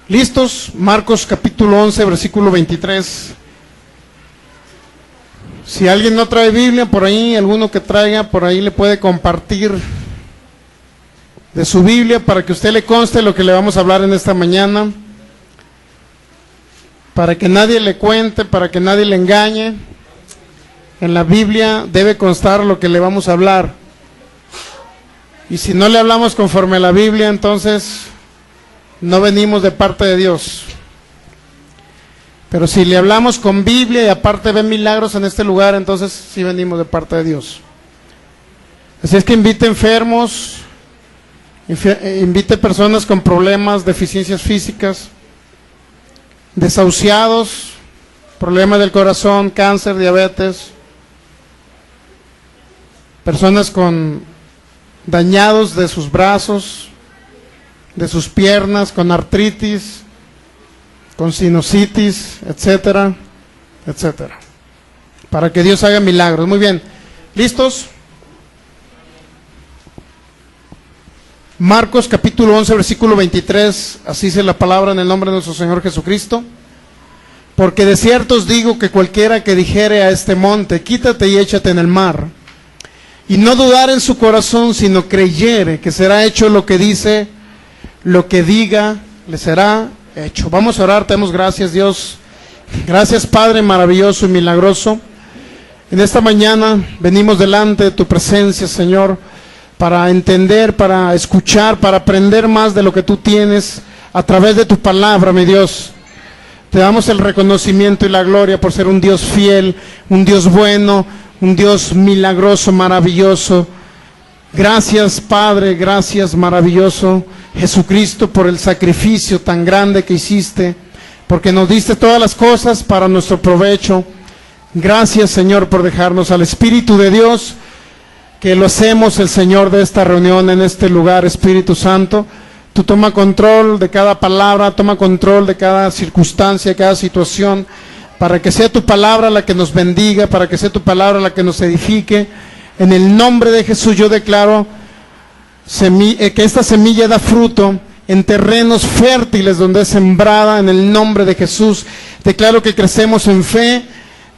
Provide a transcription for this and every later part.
¿Listos? Marcos capítulo 11, versículo 23. Si alguien no trae Biblia por ahí, alguno que traiga por ahí le puede compartir de su Biblia para que usted le conste lo que le vamos a hablar en esta mañana, para que nadie le cuente, para que nadie le engañe. En la Biblia debe constar lo que le vamos a hablar, y si no le hablamos conforme a la Biblia, entonces no venimos de parte de Dios. Pero si le hablamos con Biblia y aparte ven milagros en este lugar, entonces sí venimos de parte de Dios. Así es que invite enfermos, invite personas con problemas, deficiencias físicas, desahuciados, problemas del corazón, cáncer, diabetes, personas con dañados de sus brazos, de sus piernas, con artritis, con sinusitis, etcétera, etcétera, para que Dios haga milagros. Muy bien, ¿listos? Marcos capítulo 11, versículo 23, así dice la palabra en el nombre de nuestro Señor Jesucristo. Porque de cierto os digo que cualquiera que dijere a este monte, quítate y échate en el mar, y no dudar en su corazón, sino creyere que será hecho lo que dice, lo que diga, le será hecho. Vamos a orar. Te damos gracias, Dios. Gracias, Padre maravilloso y milagroso. En esta mañana venimos delante de tu presencia, Señor, para entender, para escuchar, para aprender más de lo que tú tienes a través de tu palabra, mi Dios. Te damos el reconocimiento y la gloria por ser un Dios fiel, un Dios bueno, un Dios milagroso, maravilloso. Gracias, Padre, gracias, maravilloso Jesucristo, por el sacrificio tan grande que hiciste, porque nos diste todas las cosas para nuestro provecho. Gracias, Señor, por dejarnos al Espíritu de Dios, que lo hacemos el Señor de esta reunión en este lugar. Espíritu Santo, tú toma control de cada palabra, toma control de cada circunstancia, de cada situación, para que sea tu palabra la que nos bendiga, para que sea tu palabra la que nos edifique. En el nombre de Jesús yo declaro que esta semilla da fruto en terrenos fértiles donde es sembrada. En el nombre de Jesús declaro que crecemos en fe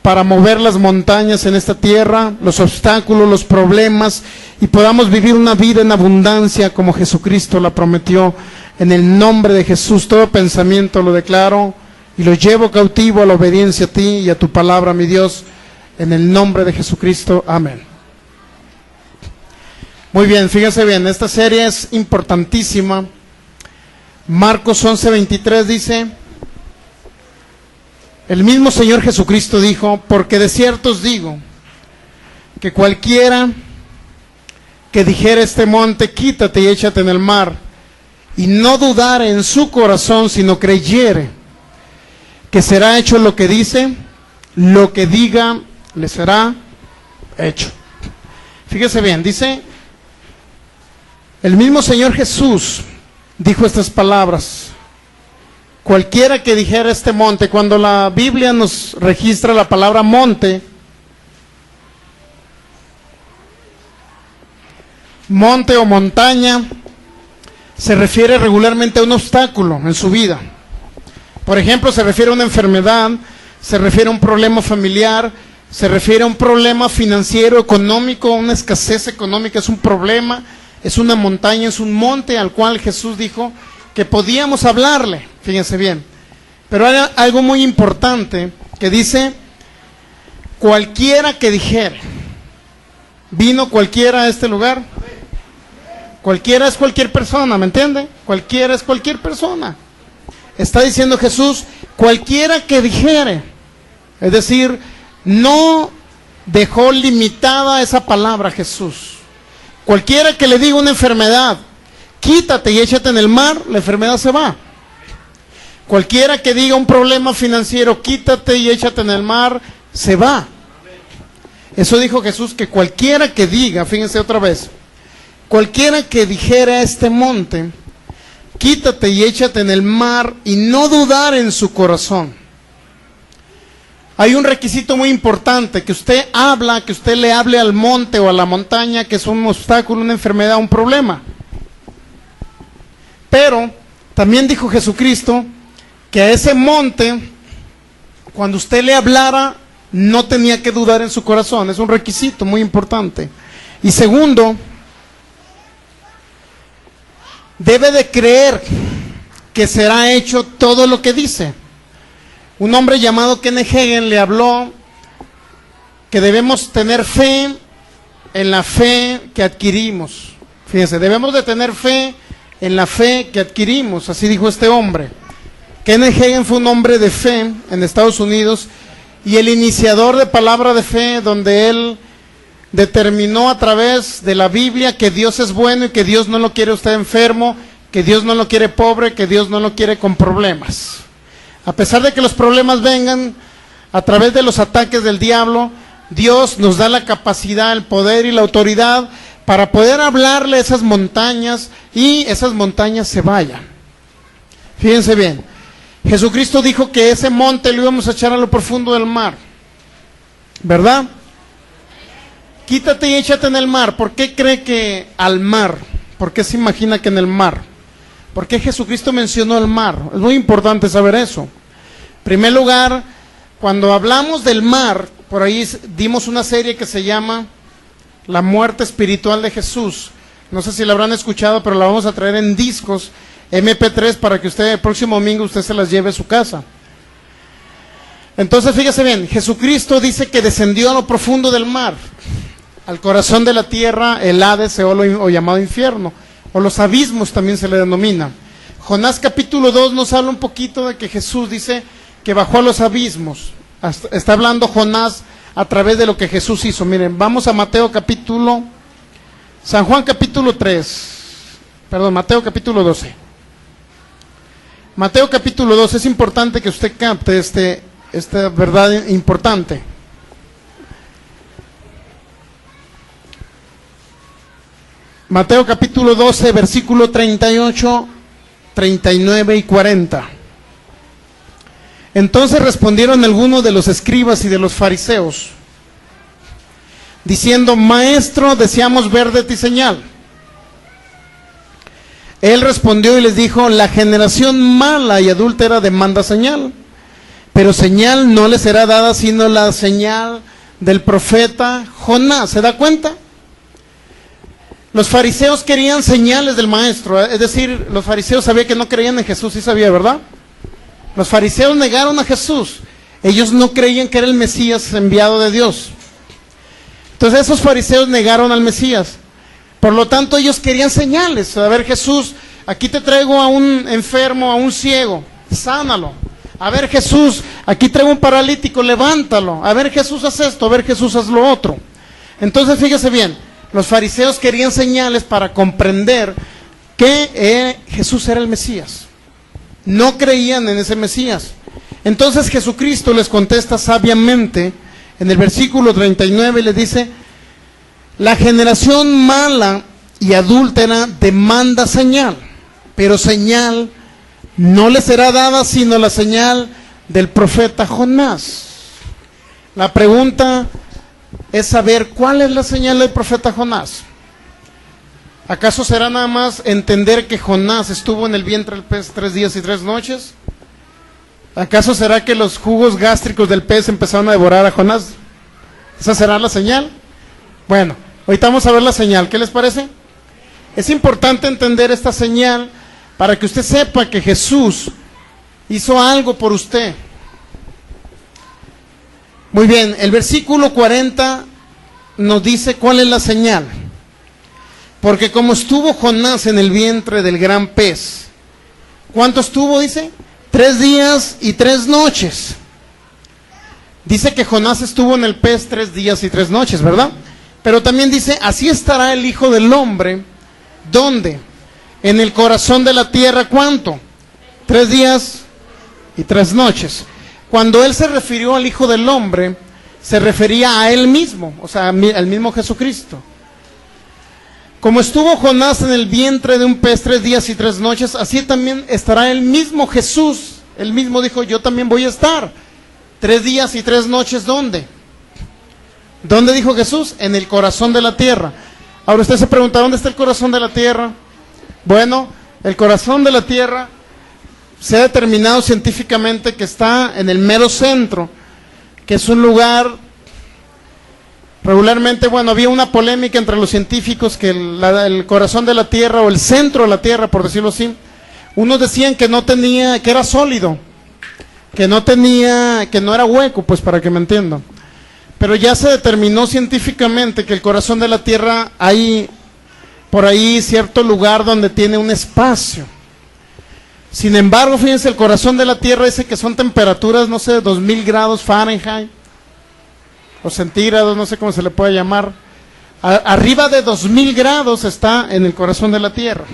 para mover las montañas en esta tierra, los obstáculos, los problemas, y podamos vivir una vida en abundancia como Jesucristo la prometió. En el nombre de Jesús todo pensamiento lo declaro y lo llevo cautivo a la obediencia a ti y a tu palabra, mi Dios, en el nombre de Jesucristo. Amén. Muy bien, fíjense bien, esta serie es importantísima. Marcos 11:23 dice: el mismo Señor Jesucristo dijo, porque de cierto os digo, que cualquiera que dijere este monte, quítate y échate en el mar, y no dudare en su corazón, sino creyere que será hecho lo que dice, lo que diga, le será hecho. Fíjese bien, dice, el mismo Señor Jesús dijo estas palabras: cualquiera que dijera este monte. Cuando la Biblia nos registra la palabra monte, monte o montaña, se refiere regularmente a un obstáculo en su vida. Por ejemplo, se refiere a una enfermedad, se refiere a un problema familiar, se refiere a un problema financiero, económico, una escasez económica. Es un problema, es una montaña, es un monte al cual Jesús dijo que podíamos hablarle. Fíjense bien, pero hay algo muy importante que dice: cualquiera que dijere. ¿Vino cualquiera a este lugar? Cualquiera es cualquier persona, ¿me entiende? Cualquiera es cualquier persona. Está diciendo Jesús, cualquiera que dijere. Es decir, no dejó limitada esa palabra Jesús. Cualquiera que le diga una enfermedad, quítate y échate en el mar, la enfermedad se va. Cualquiera que diga un problema financiero, quítate y échate en el mar, se va. Eso dijo Jesús, que cualquiera que diga, fíjense otra vez, cualquiera que dijera a este monte, quítate y échate en el mar, y no dudar en su corazón. Hay un requisito muy importante: que usted le hable al monte o a la montaña, que es un obstáculo, una enfermedad, un problema. Pero también dijo Jesucristo que a ese monte, cuando usted le hablara, no tenía que dudar en su corazón. Es un requisito muy importante. Y segundo, debe de creer que será hecho todo lo que dice. Un hombre llamado Kenneth Hagin le habló que debemos tener fe en la fe que adquirimos. Fíjense, debemos de tener fe en la fe que adquirimos, así dijo este hombre. Kenneth Hagin fue un hombre de fe en Estados Unidos y el iniciador de palabra de fe, donde él determinó a través de la Biblia que Dios es bueno y que Dios no lo quiere usted enfermo, que Dios no lo quiere pobre, que Dios no lo quiere con problemas. A pesar de que los problemas vengan a través de los ataques del diablo, Dios nos da la capacidad, el poder y la autoridad para poder hablarle a esas montañas y esas montañas se vayan. Fíjense bien, Jesucristo dijo que ese monte lo íbamos a echar a lo profundo del mar, ¿verdad? Quítate y échate en el mar. ¿Por qué cree que al mar? ¿Por qué se imagina que en el mar? ¿Por qué Jesucristo mencionó el mar? Es muy importante saber eso. En primer lugar, cuando hablamos del mar, por ahí dimos una serie que se llama La muerte espiritual de Jesús. No sé si la habrán escuchado, pero la vamos a traer en discos MP3 para que usted el próximo domingo usted se las lleve a su casa. Entonces fíjese bien, Jesucristo dice que descendió a lo profundo del mar, al corazón de la tierra, el Hades, Seol o llamado infierno, o los abismos también se le denomina. Jonás capítulo 2 nos habla un poquito de que Jesús dice que bajó a los abismos. Está hablando Jonás a través de lo que Jesús hizo. Miren, vamos a Mateo capítulo 12. Mateo capítulo 12, es importante que usted capte esta verdad importante. Mateo capítulo 12, versículo 38, 39 y 40. Entonces respondieron algunos de los escribas y de los fariseos, diciendo: Maestro, deseamos ver de ti señal. Él respondió y les dijo: la generación mala y adúltera demanda señal, pero señal no le será dada sino la señal del profeta Jonás. ¿Se da cuenta? Los fariseos querían señales del maestro, es decir, los fariseos sabían que no creían en Jesús, sí sabía, ¿verdad? Los fariseos negaron a Jesús, ellos no creían que era el Mesías enviado de Dios. Entonces esos fariseos negaron al Mesías, por lo tanto ellos querían señales. A ver, Jesús, aquí te traigo a un enfermo, a un ciego, sánalo. A ver, Jesús, aquí traigo un paralítico, levántalo. A ver, Jesús, haz esto, a ver, Jesús, haz lo otro. Entonces fíjese bien, los fariseos querían señales para comprender que Jesús era el Mesías. No creían en ese Mesías. Entonces Jesucristo les contesta sabiamente en el versículo 39 y les dice: la generación mala y adúltera demanda señal, pero señal no le será dada sino la señal del profeta Jonás. La pregunta es saber cuál es la señal del profeta Jonás. ¿Acaso será nada más entender que Jonás estuvo en el vientre del pez 3 días y 3 noches? ¿Acaso será que los jugos gástricos del pez empezaron a devorar a Jonás? ¿Esa será la señal? Bueno, ahorita vamos a ver la señal. ¿Qué les parece? Es importante entender esta señal para que usted sepa que Jesús hizo algo por usted. Muy bien, el versículo 40 nos dice cuál es la señal. Porque como estuvo Jonás en el vientre del gran pez, ¿cuánto estuvo? Dice, 3 días y 3 noches. Dice que Jonás estuvo en el pez 3 días y 3 noches, ¿verdad? Pero también dice, así estará el Hijo del Hombre. ¿Dónde? En el corazón de la tierra, ¿cuánto? 3 días y 3 noches. Cuando él se refirió al Hijo del Hombre, se refería a él mismo, o sea, al mismo Jesucristo. Como estuvo Jonás en el vientre de un pez 3 días y 3 noches, así también estará el mismo Jesús. Él mismo dijo, yo también voy a estar 3 días y 3 noches, ¿dónde? ¿Dónde dijo Jesús? En el corazón de la tierra. Ahora usted se pregunta, ¿dónde está el corazón de la tierra? Bueno, el corazón de la tierra se ha determinado científicamente que está en el mero centro, que es un lugar, regularmente, bueno, había una polémica entre los científicos que el corazón de la Tierra, o el centro de la Tierra, por decirlo así, unos decían que no tenía, que era sólido, que no tenía, que no era hueco, pues para que me entiendan. Pero ya se determinó científicamente que el corazón de la Tierra hay por ahí cierto lugar donde tiene un espacio. Sin embargo, fíjense, el corazón de la Tierra dice que son temperaturas, no sé, de 2000 grados Fahrenheit o centígrados, no sé cómo se le puede llamar. Arriba de 2000 grados está en el corazón de la Tierra.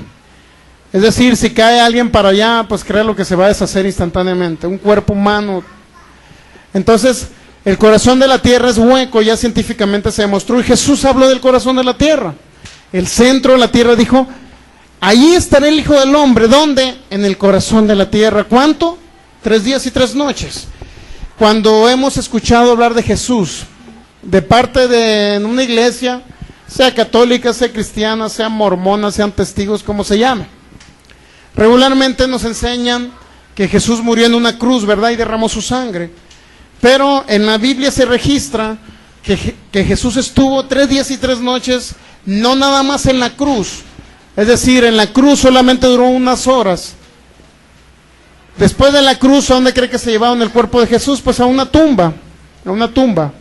Es decir, si cae alguien para allá, pues créalo que se va a deshacer instantáneamente, un cuerpo humano. Entonces, el corazón de la Tierra es hueco, ya científicamente se demostró, y Jesús habló del corazón de la Tierra. El centro de la Tierra, dijo, allí estará el Hijo del Hombre. ¿Dónde? En el corazón de la Tierra. ¿Cuánto? 3 días y 3 noches. Cuando hemos escuchado hablar de Jesús, de parte de una iglesia, sea católica, sea cristiana, sea mormona, sean testigos, como se llame, regularmente nos enseñan que Jesús murió en una cruz, ¿verdad? Y derramó su sangre. Pero en la Biblia se registra que Jesús estuvo 3 días y 3 noches, no nada más en la cruz. Es decir, en la cruz solamente duró unas horas. Después de la cruz, ¿a dónde cree que se llevaron el cuerpo de Jesús? Pues a una tumba, a una tumba.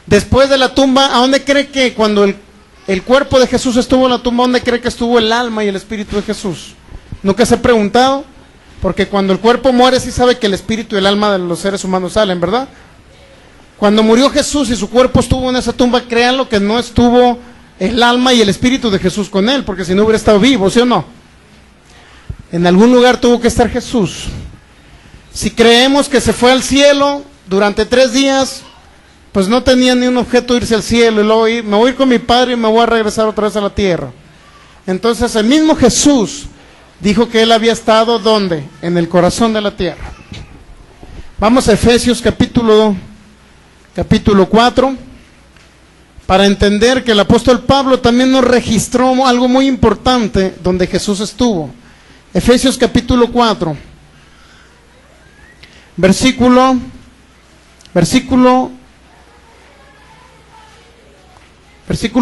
Después de la tumba, ¿a dónde cree que cuando el cuerpo de Jesús estuvo en la tumba, dónde cree que estuvo el alma y el espíritu de Jesús? ¿Nunca se ha preguntado? Porque cuando el cuerpo muere, sí sabe que el espíritu y el alma de los seres humanos salen, ¿verdad? Cuando murió Jesús y su cuerpo estuvo en esa tumba, créanlo que no estuvo el alma y el espíritu de Jesús con él, porque si no hubiera estado vivo, ¿sí o no? En algún lugar tuvo que estar Jesús. Si creemos que se fue al cielo durante 3 días, pues no tenía ni un objeto de irse al cielo, y luego me voy a ir con mi Padre y me voy a regresar otra vez a la tierra. Entonces el mismo Jesús dijo que él había estado, ¿dónde? En el corazón de la tierra. Vamos a Efesios capítulo 4, para entender que el apóstol Pablo también nos registró algo muy importante donde Jesús estuvo. Efesios capítulo 4, versículo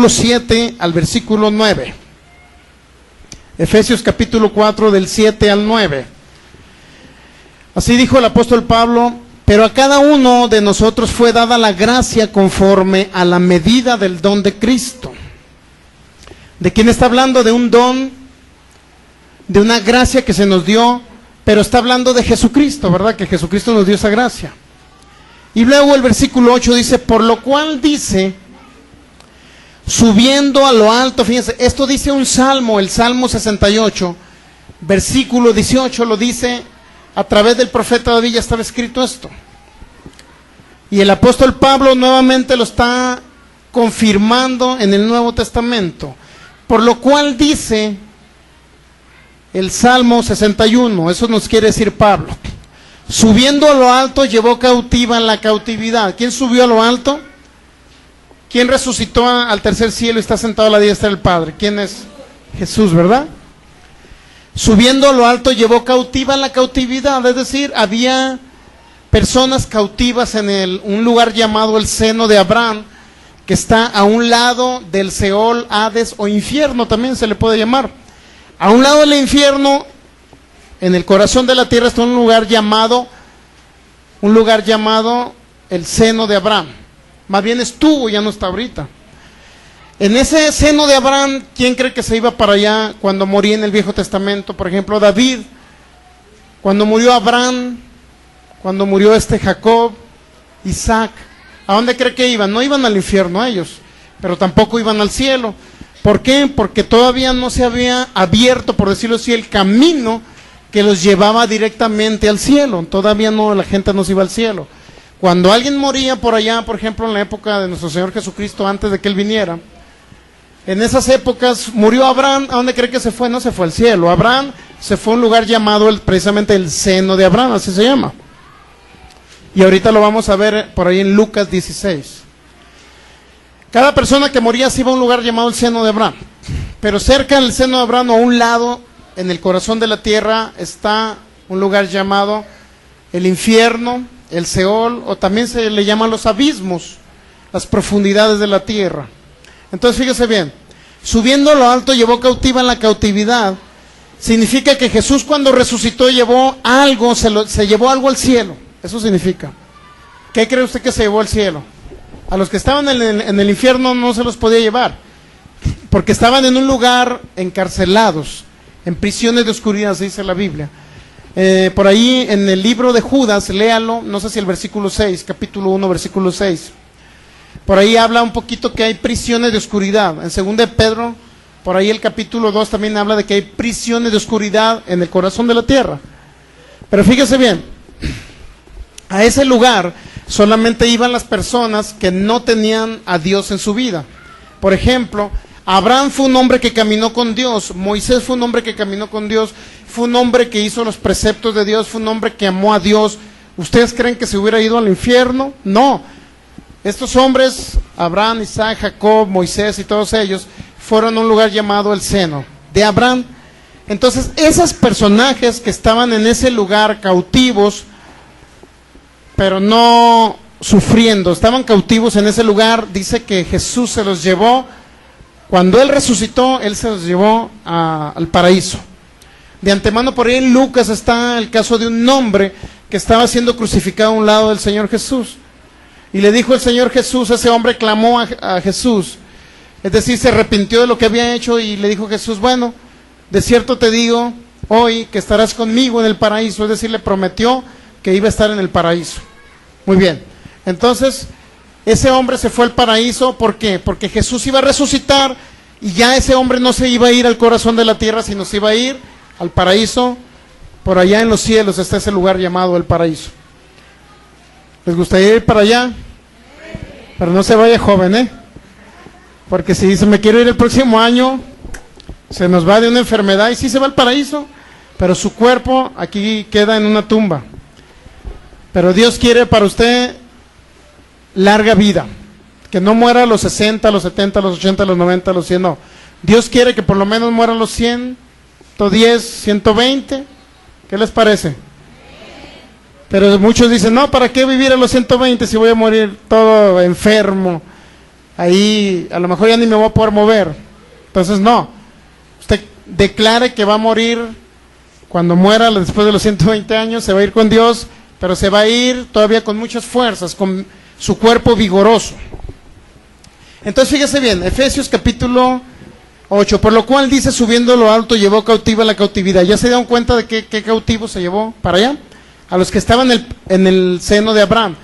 7 al versículo 9. Efesios capítulo 4 del 7 al 9. Así dijo el apóstol Pablo: pero a cada uno de nosotros fue dada la gracia conforme a la medida del don de Cristo. ¿De quién está hablando? De un don, de una gracia que se nos dio, pero está hablando de Jesucristo, ¿verdad? Que Jesucristo nos dio esa gracia. Y luego el versículo 8 dice: por lo cual dice, subiendo a lo alto. Fíjense, esto dice un salmo, el Salmo 68, versículo 18, lo dice a través del profeta David, ya estaba escrito esto. Y el apóstol Pablo nuevamente lo está confirmando en el Nuevo Testamento. Por lo cual dice el Salmo 61, eso nos quiere decir Pablo: subiendo a lo alto, llevó cautiva la cautividad. ¿Quién subió a lo alto? ¿Quién resucitó al tercer cielo y está sentado a la diestra del Padre? ¿Quién es? Jesús, ¿verdad? Subiendo a lo alto, llevó cautiva la cautividad. Es decir, había personas cautivas en un lugar llamado el seno de Abraham, que está a un lado del Seol, Hades o infierno, también se le puede llamar. A un lado del infierno, en el corazón de la tierra, está un lugar llamado el seno de Abraham. Más bien estuvo, ya no está ahorita. En ese seno de Abraham, ¿quién cree que se iba para allá cuando moría en el Viejo Testamento? Por ejemplo, David, cuando murió Abraham, cuando murió Jacob, Isaac, ¿a dónde cree que iban? No iban al infierno ellos, pero tampoco iban al cielo. ¿Por qué? Porque todavía no se había abierto, por decirlo así, el camino que los llevaba directamente al cielo. Todavía no, la gente no se iba al cielo. Cuando alguien moría por allá, por ejemplo, en la época de nuestro Señor Jesucristo, antes de que Él viniera, en esas épocas murió Abraham. ¿A dónde cree que se fue? No se fue al cielo. Abraham se fue a un lugar llamado precisamente el seno de Abraham, así se llama. Y ahorita lo vamos a ver por ahí en Lucas 16. Cada persona que moría se iba a un lugar llamado el seno de Abraham. Pero cerca del seno de Abraham, o a un lado, en el corazón de la tierra está un lugar llamado el infierno, el Seol, o también se le llaman los abismos, las profundidades de la tierra. Entonces fíjese bien, subiendo a lo alto llevó cautiva en la cautividad, significa que Jesús cuando resucitó llevó algo, se llevó algo al cielo. Eso significa. ¿Qué cree usted que se llevó al cielo? A los que estaban en el infierno no se los podía llevar, porque estaban en un lugar encarcelados, en prisiones de oscuridad, se dice la Biblia. Por ahí en el libro de Judas, léalo, no sé si el versículo 6, capítulo 1, versículo 6. Por ahí habla un poquito que hay prisiones de oscuridad. En 2 de Pedro, por ahí el capítulo 2 también habla de que hay prisiones de oscuridad en el corazón de la tierra. Pero fíjese bien, a ese lugar solamente iban las personas que no tenían a Dios en su vida. Por ejemplo, Abraham fue un hombre que caminó con Dios, Moisés fue un hombre que caminó con Dios, fue un hombre que hizo los preceptos de Dios, fue un hombre que amó a Dios. ¿Ustedes creen que se hubiera ido al infierno? No. Estos hombres, Abraham, Isaac, Jacob, Moisés y todos ellos, fueron a un lugar llamado el seno de Abraham. Entonces, esos personajes que estaban en ese lugar cautivos, pero no sufriendo, estaban cautivos en ese lugar, dice que Jesús se los llevó, cuando Él resucitó, Él se los llevó al paraíso. De antemano por ahí en Lucas está el caso de un hombre que estaba siendo crucificado a un lado del Señor Jesús. Y le dijo el Señor Jesús, ese hombre clamó a Jesús, es decir, se arrepintió de lo que había hecho y le dijo Jesús, bueno, de cierto te digo hoy que estarás conmigo en el paraíso, es decir, le prometió que iba a estar en el paraíso. Muy bien, entonces ese hombre se fue al paraíso, ¿por qué? Porque Jesús iba a resucitar y ya ese hombre no se iba a ir al corazón de la tierra, sino se iba a ir al paraíso, por allá en los cielos está ese lugar llamado el paraíso. ¿Les gustaría ir para allá? Pero no se vaya joven, porque si dice me quiero ir el próximo año, se nos va de una enfermedad y sí se va al paraíso, pero su cuerpo aquí queda en una tumba. Pero Dios quiere para usted larga vida, que no muera a los 60, a los 70, a los 80, a los 90, a los 100, no. Dios quiere que por lo menos muera a los 100, 110, 120, ¿qué les parece? Pero muchos dicen, no, ¿para qué vivir a los 120 si voy a morir todo enfermo? Ahí a lo mejor ya ni me voy a poder mover. Entonces no, usted declare que va a morir cuando muera después de los 120 años, se va a ir con Dios, pero se va a ir todavía con muchas fuerzas, con su cuerpo vigoroso. Entonces fíjese bien, Efesios capítulo 8, por lo cual dice, subiendo lo alto llevó cautiva la cautividad. ¿Ya se dieron cuenta de qué cautivo se llevó para allá? A los que estaban en el seno de Abraham.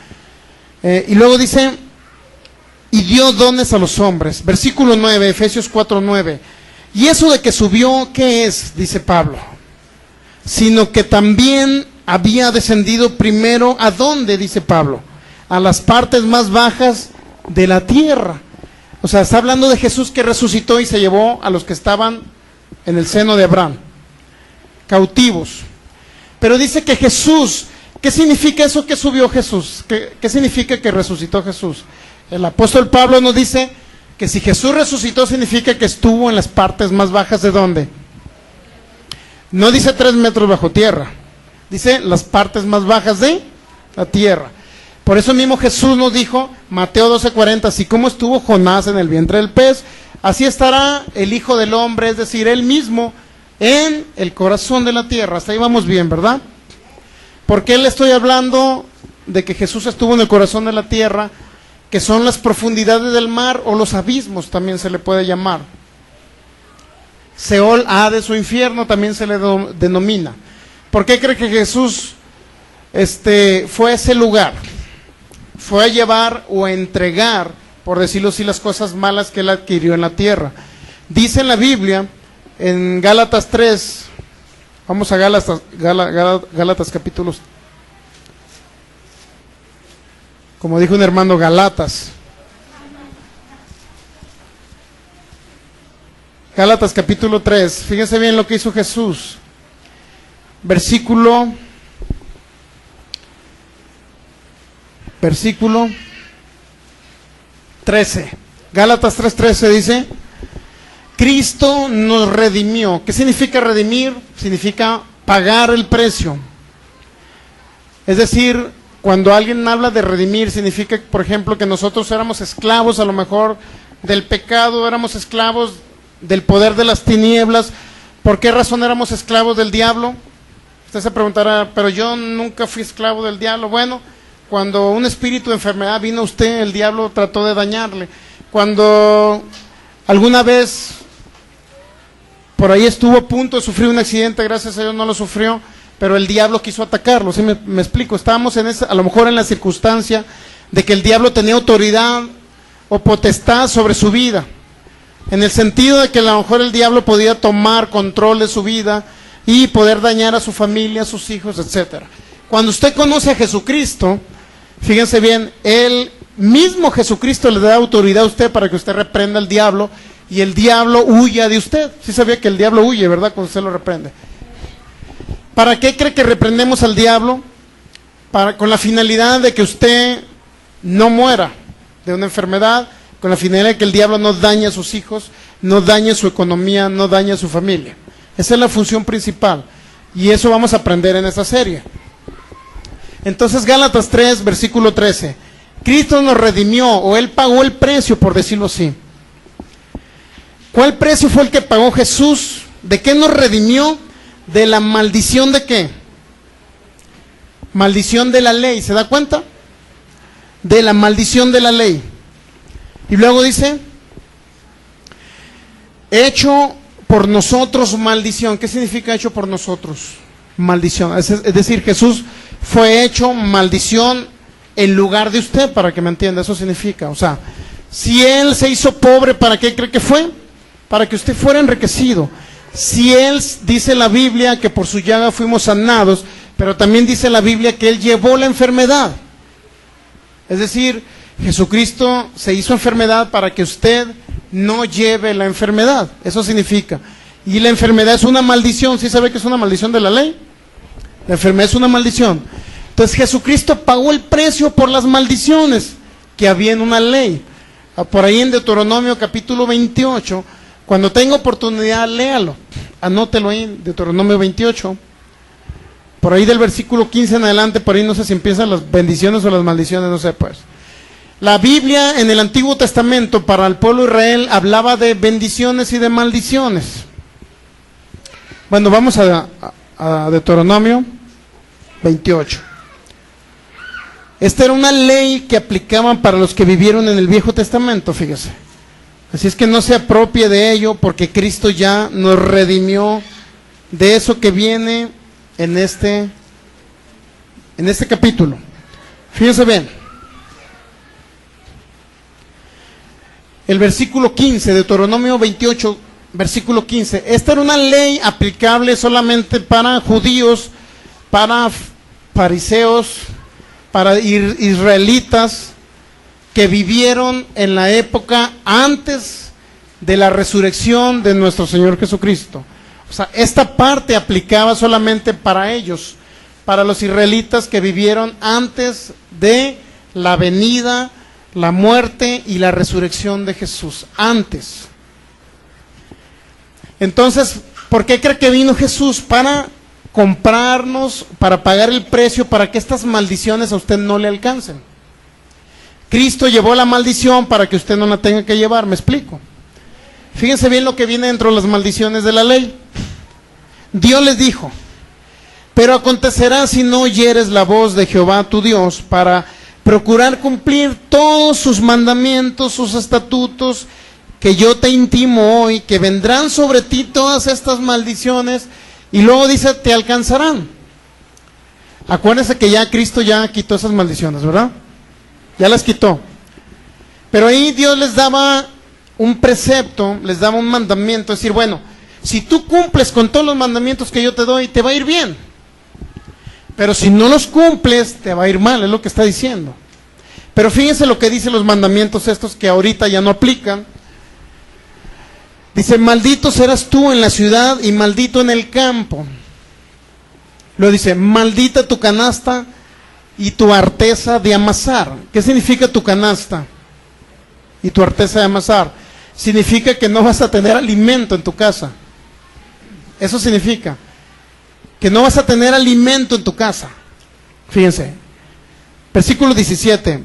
Y luego dice, y dio dones a los hombres. Versículo 9, Efesios 4:9. Y eso de que subió, ¿qué es? Dice Pablo. Sino que también había descendido primero, ¿a dónde? Dice Pablo. A las partes más bajas de la tierra. O sea, está hablando de Jesús que resucitó y se llevó a los que estaban en el seno de Abraham, cautivos. Pero dice que Jesús, ¿qué significa eso que subió Jesús? ¿Qué significa que resucitó Jesús? El apóstol Pablo nos dice que si Jesús resucitó significa que estuvo en las partes más bajas ¿de dónde? No dice 3 metros bajo tierra, dice las partes más bajas de la tierra. Por eso mismo Jesús nos dijo, Mateo 12:40, así como estuvo Jonás en el vientre del pez, así estará el Hijo del Hombre, es decir, Él mismo, en el corazón de la tierra. Hasta ahí vamos bien, ¿verdad? ¿Por qué le estoy hablando de que Jesús estuvo en el corazón de la tierra? Que son las profundidades del mar o los abismos, también se le puede llamar. Seol, Hades o infierno también se le denomina. ¿Por qué cree que Jesús fue a ese lugar? Fue a llevar o a entregar, por decirlo así, las cosas malas que Él adquirió en la tierra. Dice en la Biblia, en Gálatas 3, vamos a Gálatas capítulos, como dijo un hermano, Galatas. Gálatas capítulo 3, fíjense bien lo que hizo Jesús. Versículo 13. Gálatas 3:13 dice, Cristo nos redimió. ¿Qué significa redimir? Significa pagar el precio. Es decir, cuando alguien habla de redimir, significa, por ejemplo, que nosotros éramos esclavos a lo mejor del pecado, éramos esclavos del poder de las tinieblas. ¿Por qué razón éramos esclavos del diablo? Usted se preguntará, pero yo nunca fui esclavo del diablo. Bueno, cuando un espíritu de enfermedad vino a usted, el diablo trató de dañarle. Cuando alguna vez por ahí estuvo a punto de sufrir un accidente, gracias a Dios no lo sufrió, pero el diablo quiso atacarlo. ¿Sí me explico? Estábamos en esa, a lo mejor en la circunstancia de que el diablo tenía autoridad o potestad sobre su vida, en el sentido de que a lo mejor el diablo podía tomar control de su vida y poder dañar a su familia, a sus hijos, etcétera. Cuando usted conoce a Jesucristo, fíjense bien, el mismo Jesucristo le da autoridad a usted para que usted reprenda al diablo y el diablo huya de usted. Sí sabía que el diablo huye, ¿verdad? Cuando usted lo reprende. ¿Para qué cree que reprendemos al diablo? Con la finalidad de que usted no muera de una enfermedad, con la finalidad de que el diablo no dañe a sus hijos, no dañe su economía, no dañe a su familia. Esa es la función principal. Y eso vamos a aprender en esta serie. Entonces, Gálatas 3, versículo 13. Cristo nos redimió, o Él pagó el precio, por decirlo así. ¿Cuál precio fue el que pagó Jesús? ¿De qué nos redimió? De la maldición de qué? Maldición de la ley, ¿se da cuenta? De la maldición de la ley. Y luego dice, hecho por nosotros maldición. ¿Qué significa hecho por nosotros? Maldición. Es decir, Jesús fue hecho maldición en lugar de usted, para que me entienda. Eso significa, o sea, si Él se hizo pobre, ¿para qué cree que fue? Para que usted fuera enriquecido. Si Él, dice la Biblia, que por su llaga fuimos sanados, pero también dice la Biblia que Él llevó la enfermedad. Es decir, Jesucristo se hizo enfermedad para que usted no lleve la enfermedad. Eso significa. Y la enfermedad es una maldición. ¿Sí sabe que es una maldición de la ley? La enfermedad es una maldición. Entonces Jesucristo pagó el precio por las maldiciones que había en una ley. Por ahí en Deuteronomio capítulo 28, cuando tenga oportunidad, léalo. Anótelo ahí, Deuteronomio 28. Por ahí del versículo 15 en adelante, por ahí no sé si empiezan las bendiciones o las maldiciones, no sé pues. La Biblia en el Antiguo Testamento para el pueblo de Israel hablaba de bendiciones y de maldiciones. Bueno, vamos a Deuteronomio 28. Esta era una ley que aplicaban para los que vivieron en el Viejo Testamento, fíjese. Así es que no se apropie de ello, porque Cristo ya nos redimió de eso que viene en este capítulo. Fíjense bien. El versículo 15, Deuteronomio 28, versículo 15. Esta era una ley aplicable solamente para judíos, para fariseos, para israelitas que vivieron en la época antes de la resurrección de nuestro Señor Jesucristo. O sea, esta parte aplicaba solamente para ellos, para los israelitas que vivieron antes de la venida, la muerte y la resurrección de Jesús, antes. Entonces, ¿por qué cree que vino Jesús? Para comprarnos, para pagar el precio, para que estas maldiciones a usted no le alcancen. Cristo llevó la maldición para que usted no la tenga que llevar, ¿me explico? Fíjense bien lo que viene dentro de las maldiciones de la ley. Dios les dijo, pero acontecerá si no oyeres la voz de Jehová tu Dios para procurar cumplir todos sus mandamientos, sus estatutos, que yo te intimo hoy, que vendrán sobre ti todas estas maldiciones, y luego dice, te alcanzarán. Acuérdense que ya Cristo ya quitó esas maldiciones, ¿verdad? Ya las quitó. Pero ahí Dios les daba un precepto, les daba un mandamiento, es decir, bueno, si tú cumples con todos los mandamientos que yo te doy, te va a ir bien. Pero si no los cumples, te va a ir mal, es lo que está diciendo. Pero fíjense lo que dicen los mandamientos estos que ahorita ya no aplican. Dice, maldito serás tú en la ciudad y maldito en el campo. Luego dice, maldita tu canasta y tu arteza de amasar. ¿Qué significa tu canasta y tu arteza de amasar? significa que no vas a tener alimento en tu casa. Eso significa que no vas a tener alimento en tu casa. Fíjense, versículo 18,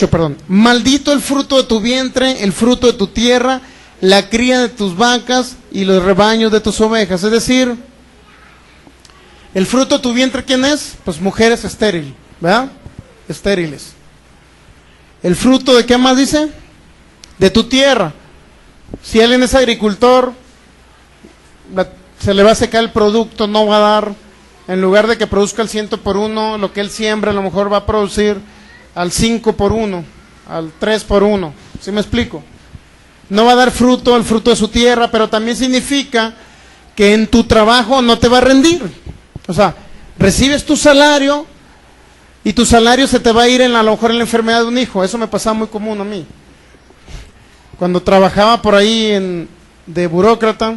perdón. Maldito el fruto de tu vientre, el fruto de tu tierra, la cría de tus vacas y los rebaños de tus ovejas. Es decir, el fruto de tu vientre, ¿quién es? Pues mujeres estériles, ¿verdad? Estériles. ¿El fruto de qué más dice? De tu tierra. Si alguien es agricultor, se le va a secar el producto, no va a dar, en lugar de que produzca el 100 por 1, lo que él siembra a lo mejor va a producir al 5 por 1, al 3 por 1. ¿Sí me explico? No va a dar fruto, el fruto de su tierra, pero también significa que en tu trabajo no te va a rendir. O sea, recibes tu salario y tu salario se te va a ir a lo mejor en la enfermedad de un hijo. Eso me pasaba muy común a mí. Cuando trabajaba por ahí de burócrata,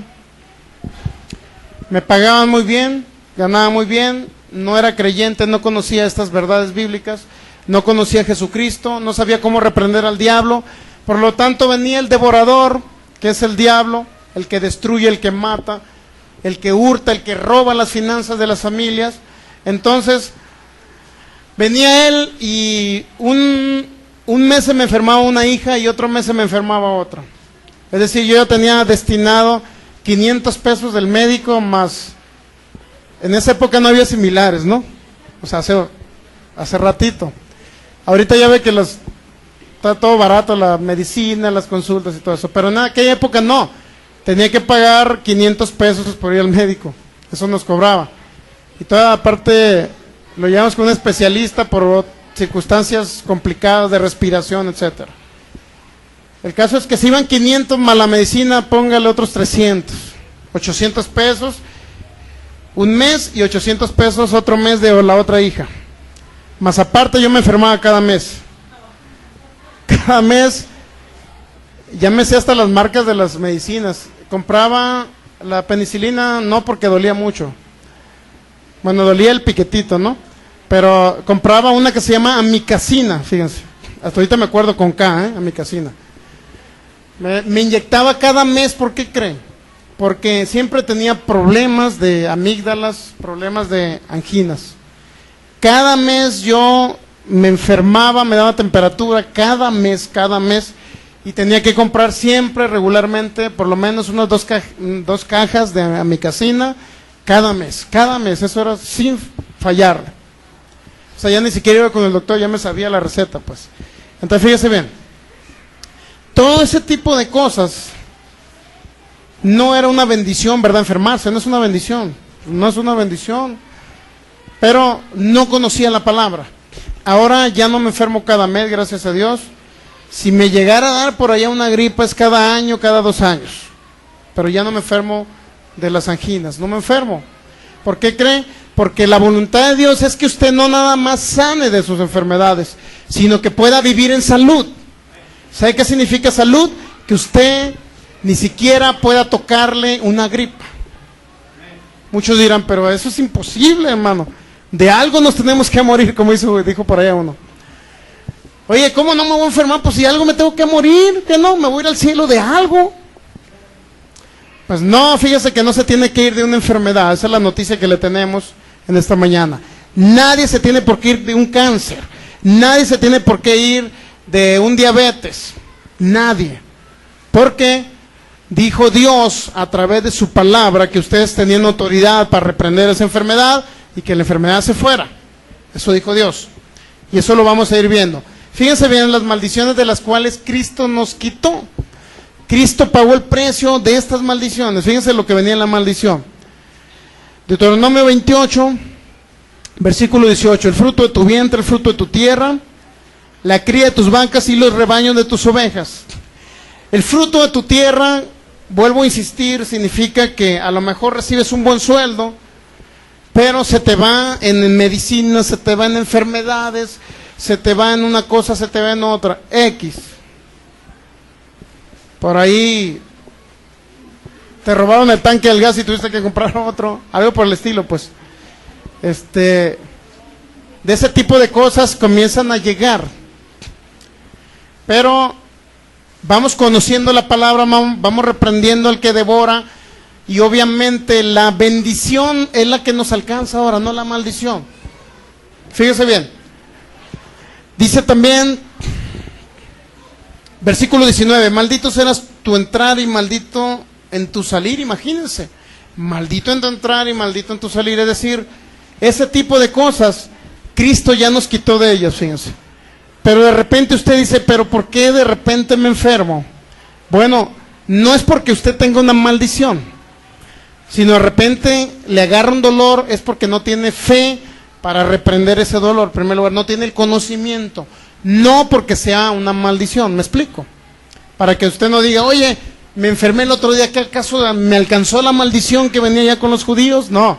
me pagaban muy bien, ganaba muy bien, no era creyente, no conocía estas verdades bíblicas, no conocía a Jesucristo, no sabía cómo reprender al diablo, por lo tanto venía el devorador, que es el diablo, el que destruye, el que mata, el que hurta, el que roba las finanzas de las familias. Entonces, venía él y un mes se me enfermaba una hija y otro mes se me enfermaba otra. Es decir, yo ya tenía destinado 500 pesos del médico más, en esa época no había similares, ¿no? O sea, hace ratito. Ahorita ya ve que está todo barato, la medicina, las consultas y todo eso, pero en aquella época no. Tenía que pagar 500 pesos por ir al médico, eso nos cobraba. Y toda aparte lo llevamos con un especialista por circunstancias complicadas de respiración, etcétera. El caso es que si iban 500 más la medicina, póngale otros 300, 800 pesos un mes y 800 pesos otro mes de la otra hija. Más aparte yo me enfermaba cada mes. Cada mes, ya me sé hasta las marcas de las medicinas. Compraba la penicilina no porque dolía mucho. Bueno, dolía el piquetito, ¿no? Pero compraba una que se llama amicacina, fíjense. Hasta ahorita me acuerdo con K, amicacina. Me inyectaba cada mes, ¿por qué creen? Porque siempre tenía problemas de amígdalas, problemas de anginas. Cada mes yo me enfermaba, me daba temperatura, cada mes, y tenía que comprar siempre, regularmente, por lo menos unas dos cajas de amicacina, cada mes, eso era sin fallar. O sea, ya ni siquiera iba con el doctor, ya me sabía la receta, pues. Entonces, fíjese bien, todo ese tipo de cosas no era una bendición, ¿verdad? Enfermarse, no es una bendición, pero no conocía la palabra. Ahora ya no me enfermo cada mes, gracias a Dios. Si me llegara a dar por allá una gripa es cada año, cada 2 años, pero ya no me enfermo de las anginas, no me enfermo. ¿Por qué cree? Porque la voluntad de Dios es que usted no nada más sane de sus enfermedades, sino que pueda vivir en salud. ¿Sabe qué significa salud? Que usted ni siquiera pueda tocarle una gripa. Muchos dirán, pero eso es imposible, hermano. De algo nos tenemos que morir, como dijo por allá uno. Oye, ¿cómo no me voy a enfermar? Pues si algo me tengo que morir, que no, me voy a ir al cielo de algo. Pues no, fíjese que no se tiene que ir de una enfermedad. Esa es la noticia que le tenemos en esta mañana. Nadie se tiene por qué ir de un cáncer. Nadie se tiene por qué ir de un diabetes. Nadie. Porque dijo Dios a través de su palabra que ustedes tenían autoridad para reprender esa enfermedad y que la enfermedad se fuera. Eso dijo Dios. Y eso lo vamos a ir viendo. Fíjense bien las maldiciones de las cuales Cristo nos quitó. Cristo pagó el precio de estas maldiciones. Fíjense lo que venía en la maldición. Deuteronomio 28, versículo 18. El fruto de tu vientre, el fruto de tu tierra, la cría de tus vacas y los rebaños de tus ovejas. El fruto de tu tierra, vuelvo a insistir, significa que a lo mejor recibes un buen sueldo, pero se te va en medicina, se te va en enfermedades, se te va en una cosa, se te va en otra, X. Por ahí te robaron el tanque del gas y tuviste que comprar otro, algo por el estilo, pues. De ese tipo de cosas comienzan a llegar. Pero vamos conociendo la palabra, vamos reprendiendo al que devora, y obviamente la bendición es la que nos alcanza ahora, no la maldición. Fíjese bien. Dice también, versículo 19, maldito serás tu entrar y maldito en tu salir. Imagínense, maldito en tu entrar y maldito en tu salir. Es decir, ese tipo de cosas, Cristo ya nos quitó de ellas, fíjense. Pero de repente usted dice, pero ¿por qué de repente me enfermo? Bueno, no es porque usted tenga una maldición, sino de repente le agarra un dolor, es porque no tiene fe para reprender ese dolor. En primer lugar, no tiene el conocimiento, no porque sea una maldición. ¿Me explico? Para que usted no diga, oye, me enfermé el otro día, ¿qué acaso me alcanzó la maldición que venía ya con los judíos? No,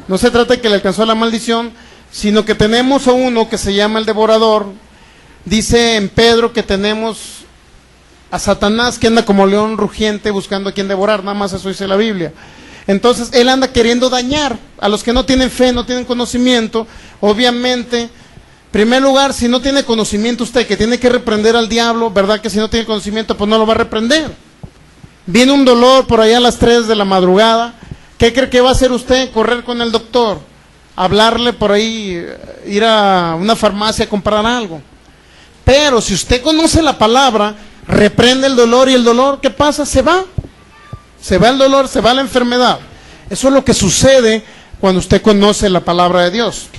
no se trata de que le alcanzó la maldición, sino que tenemos a uno que se llama el devorador. Dice en Pedro que tenemos a Satanás que anda como león rugiente buscando a quien devorar, nada más eso dice la Biblia. Entonces él anda queriendo dañar a los que no tienen fe, no tienen conocimiento. Obviamente, en primer lugar, si no tiene conocimiento usted, que tiene que reprender al diablo, ¿verdad? Que si no tiene conocimiento, pues no lo va a reprender. Viene un dolor por allá a las 3 de la madrugada, ¿qué cree que va a hacer usted? Correr con el doctor, hablarle por ahí, ir a una farmacia a comprar algo. Pero si usted conoce la palabra, reprende el dolor, y el dolor, ¿qué pasa? Se va el dolor, se va la enfermedad. Eso es lo que sucede cuando usted conoce la palabra de Dios.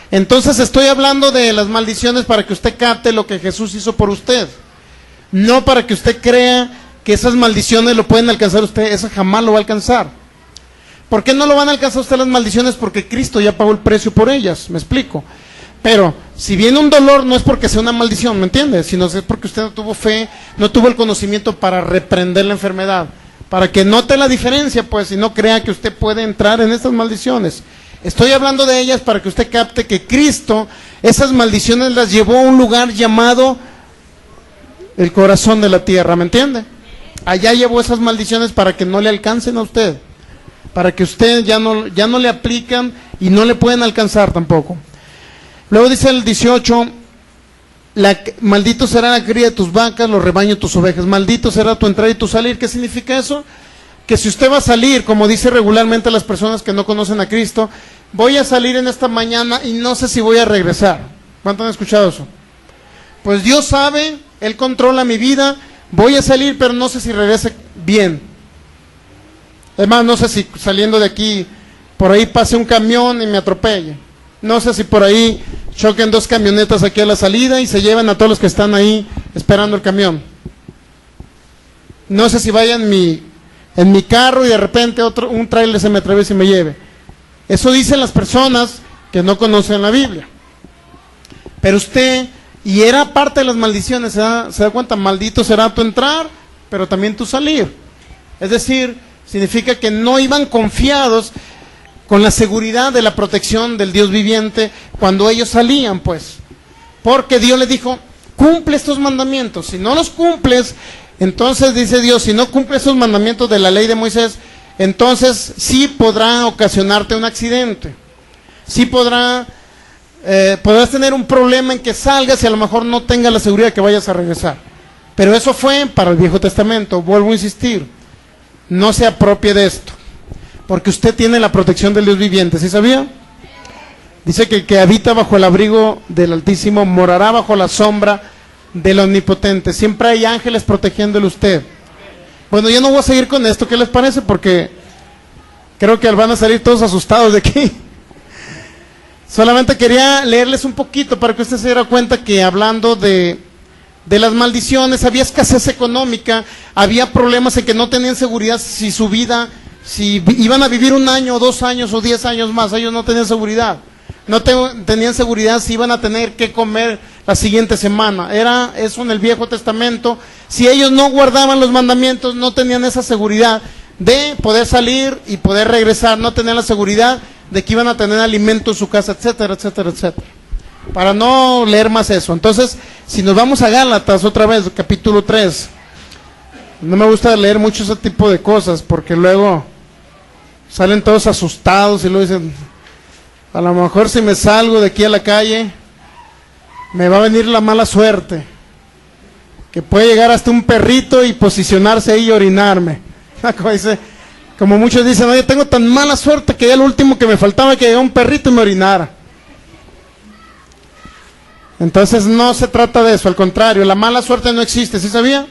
Entonces estoy hablando de las maldiciones para que usted capte lo que Jesús hizo por usted, no para que usted crea que esas maldiciones lo pueden alcanzar usted. Eso jamás lo va a alcanzar. ¿Por qué no lo van a alcanzar usted las maldiciones? Porque Cristo ya pagó el precio por ellas. Me explico. Pero si viene un dolor, no es porque sea una maldición, ¿me entiende? Sino es porque usted no tuvo fe, no tuvo el conocimiento para reprender la enfermedad, para que note la diferencia, pues, y no crea que usted puede entrar en estas maldiciones. Estoy hablando de ellas para que usted capte que Cristo esas maldiciones las llevó a un lugar llamado el corazón de la tierra, ¿me entiende? Allá llevó esas maldiciones para que no le alcancen a usted, para que usted ya no le aplican y no le pueden alcanzar tampoco. Luego dice el 18, maldito será la cría de tus vacas, los rebaños de tus ovejas. Maldito será tu entrar y tu salir. ¿Qué significa eso? Que si usted va a salir, como dice regularmente las personas que no conocen a Cristo, voy a salir en esta mañana y no sé si voy a regresar. ¿Cuántos han escuchado eso? Pues Dios sabe, Él controla mi vida, voy a salir pero no sé si regrese bien. Además, no sé si saliendo de aquí, por ahí pase un camión y me atropelle. No sé si por ahí choquen 2 camionetas aquí a la salida y se lleven a todos los que están ahí esperando el camión. No sé si vaya en mi carro y de repente un tráiler se me atraviesa y me lleve. Eso dicen las personas que no conocen la Biblia. Pero usted, y era parte de las maldiciones, ¿se da cuenta? Maldito será tu entrar, pero también tu salir. Es decir, significa que no iban confiados con la seguridad de la protección del Dios viviente cuando ellos salían, pues. Porque Dios les dijo, cumple estos mandamientos. Si no los cumples, entonces dice Dios, si no cumples esos mandamientos de la ley de Moisés, entonces sí podrá ocasionarte un accidente. Sí podrás tener un problema en que salgas y a lo mejor no tengas la seguridad de que vayas a regresar. Pero eso fue para el Viejo Testamento. Vuelvo a insistir, no se apropie de esto, porque usted tiene la protección del Dios viviente. ¿Sí sabía? Dice que el que habita bajo el abrigo del Altísimo morará bajo la sombra del Omnipotente. Siempre hay ángeles protegiéndole a usted. Bueno, yo no voy a seguir con esto, ¿qué les parece? Porque creo que van a salir todos asustados de aquí. Solamente quería leerles un poquito para que usted se diera cuenta que hablando de las maldiciones, había escasez económica, había problemas en que no tenían seguridad si su vida, si iban a vivir 1 año, o 2 años, o 10 años más. Ellos no tenían seguridad. No tenían seguridad si iban a tener que comer la siguiente semana. Era eso en el Viejo Testamento. Si ellos no guardaban los mandamientos, no tenían esa seguridad de poder salir y poder regresar. No tenían la seguridad de que iban a tener alimento en su casa, etcétera, etcétera, etcétera. Para no leer más eso. Entonces, si nos vamos a Gálatas otra vez, capítulo 3. No me gusta leer mucho ese tipo de cosas porque luego salen todos asustados y luego dicen, a lo mejor si me salgo de aquí a la calle me va a venir la mala suerte. que puede llegar hasta un perrito y posicionarse ahí y orinarme. Como muchos dicen, oye, tengo tan mala suerte que ya lo último que me faltaba que llegara un perrito y me orinara. Entonces no se trata de eso, al contrario, la mala suerte no existe, ¿sí sabía?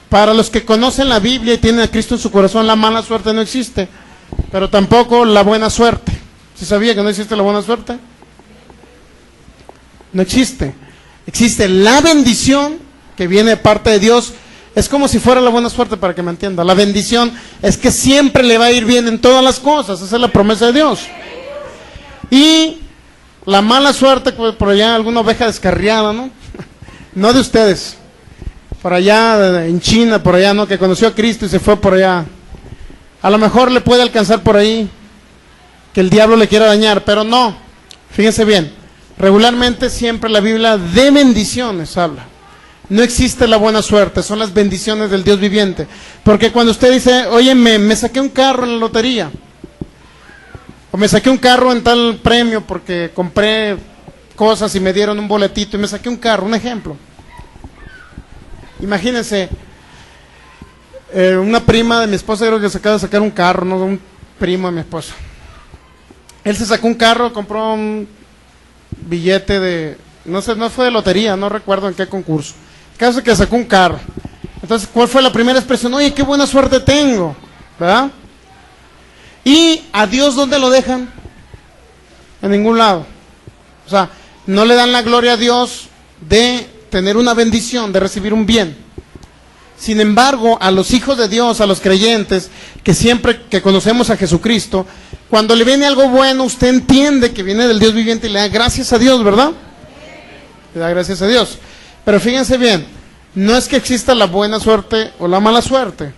Para los que conocen la Biblia y tienen a Cristo en su corazón, la mala suerte no existe, pero tampoco la buena suerte. ¿Sí sabía que no existe la buena suerte? No existe. Existe la bendición que viene de parte de Dios. Es como si fuera la buena suerte, para que me entienda. La bendición es que siempre le va a ir bien en todas las cosas. Esa es la promesa de Dios. Y la mala suerte, pues por allá alguna oveja descarriada, ¿no? No de ustedes. Por allá en China, por allá, ¿no? Que conoció a Cristo y se fue por allá. A lo mejor le puede alcanzar por ahí que el diablo le quiera dañar, pero no. Fíjense bien. Regularmente siempre la Biblia de bendiciones habla. No existe la buena suerte, son las bendiciones del Dios viviente. Porque cuando usted dice, oye, me saqué un carro en la lotería, o me saqué un carro en tal premio porque compré cosas y me dieron un boletito y me saqué un carro, un ejemplo. Imagínense, una prima de mi esposa creo que se acaba de sacar un carro, no, un primo de mi esposa. Él se sacó un carro, compró un billete de, no sé, no fue de lotería, no recuerdo en qué concurso. El caso es que sacó un carro. Entonces, ¿cuál fue la primera expresión? Oye, qué buena suerte tengo, ¿verdad? Y a Dios, ¿dónde lo dejan? En ningún lado. O sea, no le dan la gloria a Dios de tener una bendición, de recibir un bien. Sin embargo, a los hijos de Dios, a los creyentes, que siempre que conocemos a Jesucristo, cuando le viene algo bueno, usted entiende que viene del Dios viviente y le da gracias a Dios, ¿verdad? Le da gracias a Dios. Pero fíjense bien, no es que exista la buena suerte o la mala suerte.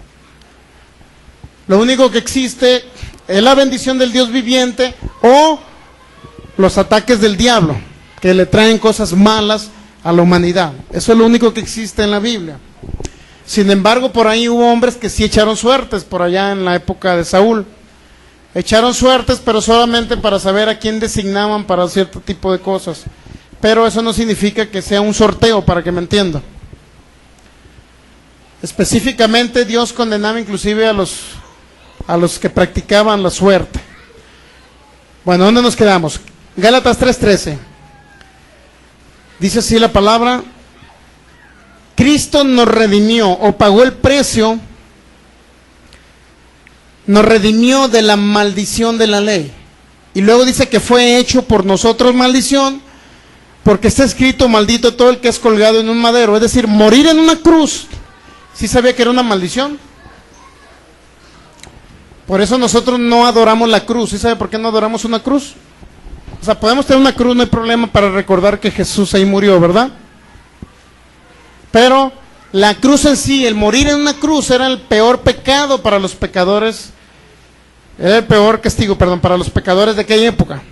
Lo único que existe es la bendición del Dios viviente o los ataques del diablo, que le traen cosas malas a la humanidad. Eso es lo único que existe en la Biblia. Sin embargo, por ahí hubo hombres que sí echaron suertes, por allá en la época de Saúl. Echaron suertes, pero solamente para saber a quién designaban para cierto tipo de cosas. Pero eso no significa que sea un sorteo, para que me entienda. Específicamente Dios condenaba inclusive a los que practicaban la suerte. Bueno, ¿dónde nos quedamos? Gálatas 3:13. Dice así la palabra: Cristo nos redimió o pagó el precio, nos redimió de la maldición de la ley. Y luego dice que fue hecho por nosotros maldición, porque está escrito, maldito todo el que es colgado en un madero. Es decir, morir en una cruz. ¿Sí sabía que era una maldición? Por eso nosotros no adoramos la cruz. ¿Sí sabe por qué no adoramos una cruz? O sea, podemos tener una cruz, no hay problema, para recordar que Jesús ahí murió, ¿verdad? Pero la cruz en sí, el morir en una cruz, era el peor pecado para los pecadores. Era el peor castigo, para los pecadores de aquella época.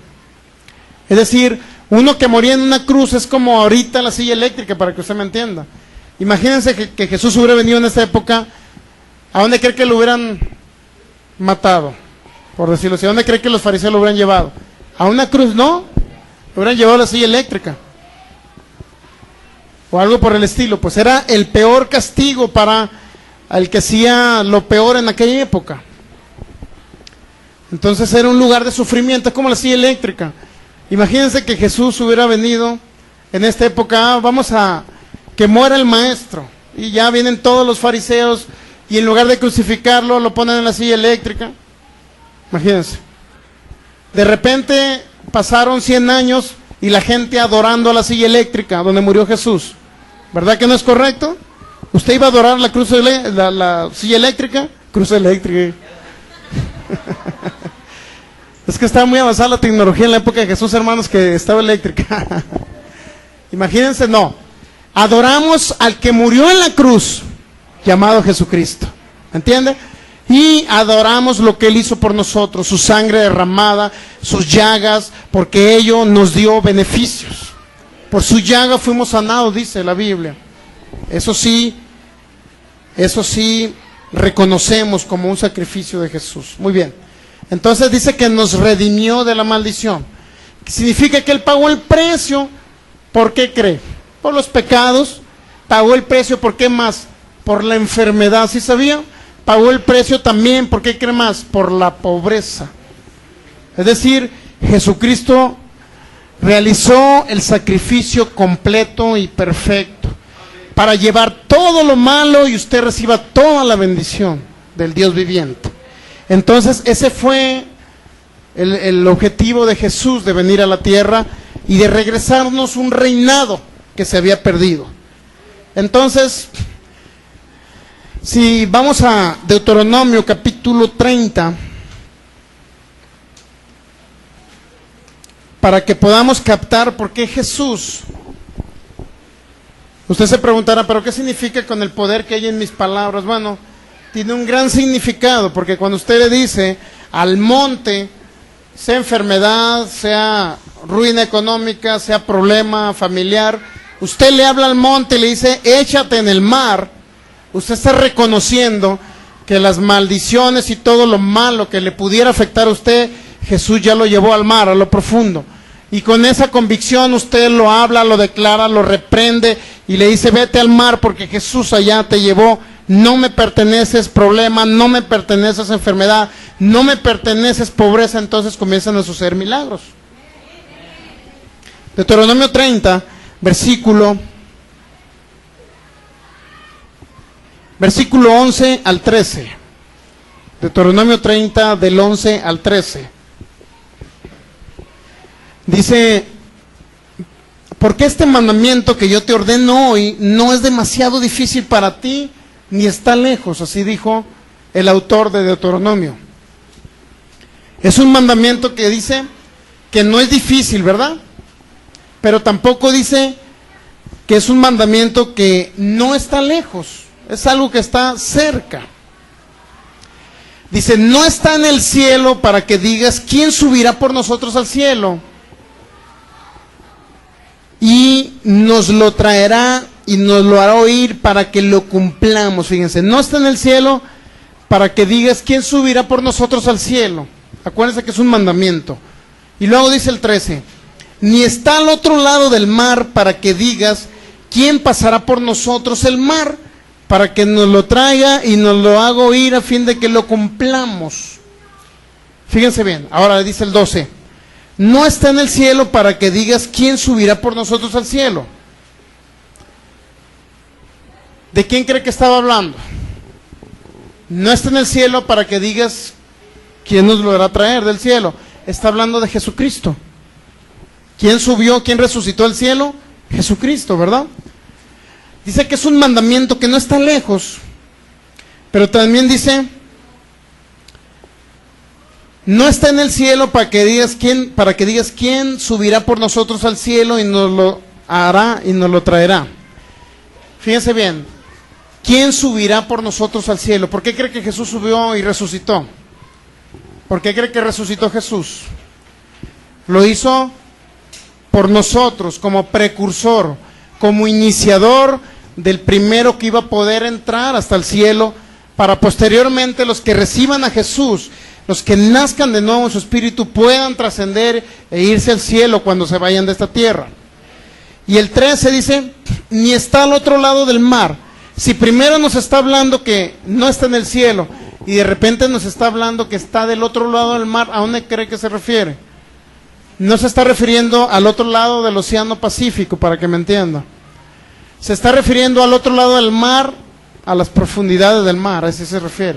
Es decir, uno que moría en una cruz es como ahorita la silla eléctrica, para que usted me entienda. Imagínense que Jesús hubiera venido en esta época. ¿A dónde cree que lo hubieran matado? Por decirlo así, ¿a dónde cree que los fariseos lo hubieran llevado? A una cruz, no. Lo hubieran llevado a la silla eléctrica. O algo por el estilo. Pues era el peor castigo para el que hacía lo peor en aquella época. Entonces era un lugar de sufrimiento, es como la silla eléctrica. Imagínense que Jesús hubiera venido en esta época, vamos a que muera el maestro, y ya vienen todos los fariseos, y en lugar de crucificarlo, lo ponen en la silla eléctrica. Imagínense. De repente pasaron 100 años y la gente adorando a la silla eléctrica donde murió Jesús. ¿Verdad que no es correcto? ¿Usted iba a adorar la silla eléctrica? Cruz eléctrica. Es que estaba muy avanzada la tecnología en la época de Jesús, hermanos, que estaba eléctrica. Imagínense, no. Adoramos al que murió en la cruz, llamado Jesucristo. ¿Entiende? Y adoramos lo que Él hizo por nosotros, su sangre derramada, sus llagas, porque ello nos dio beneficios. Por su llaga fuimos sanados, dice la Biblia. Eso sí, reconocemos como un sacrificio de Jesús. Muy bien. Entonces dice que nos redimió de la maldición. Significa que Él pagó el precio. ¿Por qué cree? Por los pecados pagó el precio, ¿por qué más? Por la enfermedad, ¿sí sabía? Pagó el precio también, ¿por qué cree más? Por la pobreza. Es decir, Jesucristo realizó el sacrificio completo y perfecto para llevar todo lo malo y usted reciba toda la bendición del Dios viviente. Entonces ese fue el objetivo de Jesús, de venir a la tierra y de regresarnos un reinado que se había perdido. Entonces, si vamos a Deuteronomio capítulo 30, para que podamos captar por qué Jesús, usted se preguntará, ¿pero qué significa con el poder que hay en mis palabras? Bueno, tiene un gran significado, porque cuando usted le dice al monte, sea enfermedad, sea ruina económica, sea problema familiar, usted le habla al monte y le dice, échate en el mar, usted está reconociendo que las maldiciones y todo lo malo que le pudiera afectar a usted, Jesús ya lo llevó al mar, a lo profundo. Y con esa convicción usted lo habla, lo declara, lo reprende y le dice, vete al mar porque Jesús allá te llevó, no me perteneces problema, no me perteneces enfermedad, no me perteneces pobreza. Entonces comienzan a suceder milagros. Deuteronomio 30, versículo 11 al 13. Deuteronomio 30, del 11 al 13. Dice, porque este mandamiento que yo te ordeno hoy no es demasiado difícil para ti, ni está lejos, así dijo el autor de Deuteronomio. Es un mandamiento que dice que no es difícil, ¿verdad? Pero tampoco dice que es un mandamiento que no está lejos, es algo que está cerca. Dice, no está en el cielo para que digas, ¿quién subirá por nosotros al cielo? Y nos lo traerá y nos lo hará oír para que lo cumplamos. Fíjense, no está en el cielo para que digas, ¿quién subirá por nosotros al cielo? Acuérdense que es un mandamiento. Y luego dice el 13, ni está al otro lado del mar para que digas, ¿quién pasará por nosotros el mar? Para que nos lo traiga y nos lo haga oír a fin de que lo cumplamos. Fíjense bien, ahora dice el 12, no está en el cielo para que digas, ¿quién subirá por nosotros al cielo? ¿De quién cree que estaba hablando? No está en el cielo para que digas, ¿quién nos lo hará traer del cielo? Está hablando de Jesucristo. ¿Quién subió, quién resucitó al cielo? Jesucristo, ¿verdad? Dice que es un mandamiento que no está lejos, pero también dice, no está en el cielo para que digas quién subirá por nosotros al cielo y nos lo hará y nos lo traerá. Fíjense bien, ¿quién subirá por nosotros al cielo? ¿Por qué cree que Jesús subió y resucitó? ¿Por qué cree que resucitó Jesús? Lo hizo por nosotros, como precursor, como iniciador del primero que iba a poder entrar hasta el cielo, para posteriormente los que reciban a Jesús, los que nazcan de nuevo en su espíritu, puedan trascender e irse al cielo cuando se vayan de esta tierra. Y el 13 dice, ni está al otro lado del mar. Si primero nos está hablando que no está en el cielo, y de repente nos está hablando que está del otro lado del mar, ¿a dónde cree que se refiere? No se está refiriendo al otro lado del Océano Pacífico, para que me entienda. Se está refiriendo al otro lado del mar, a las profundidades del mar, a ese se refiere.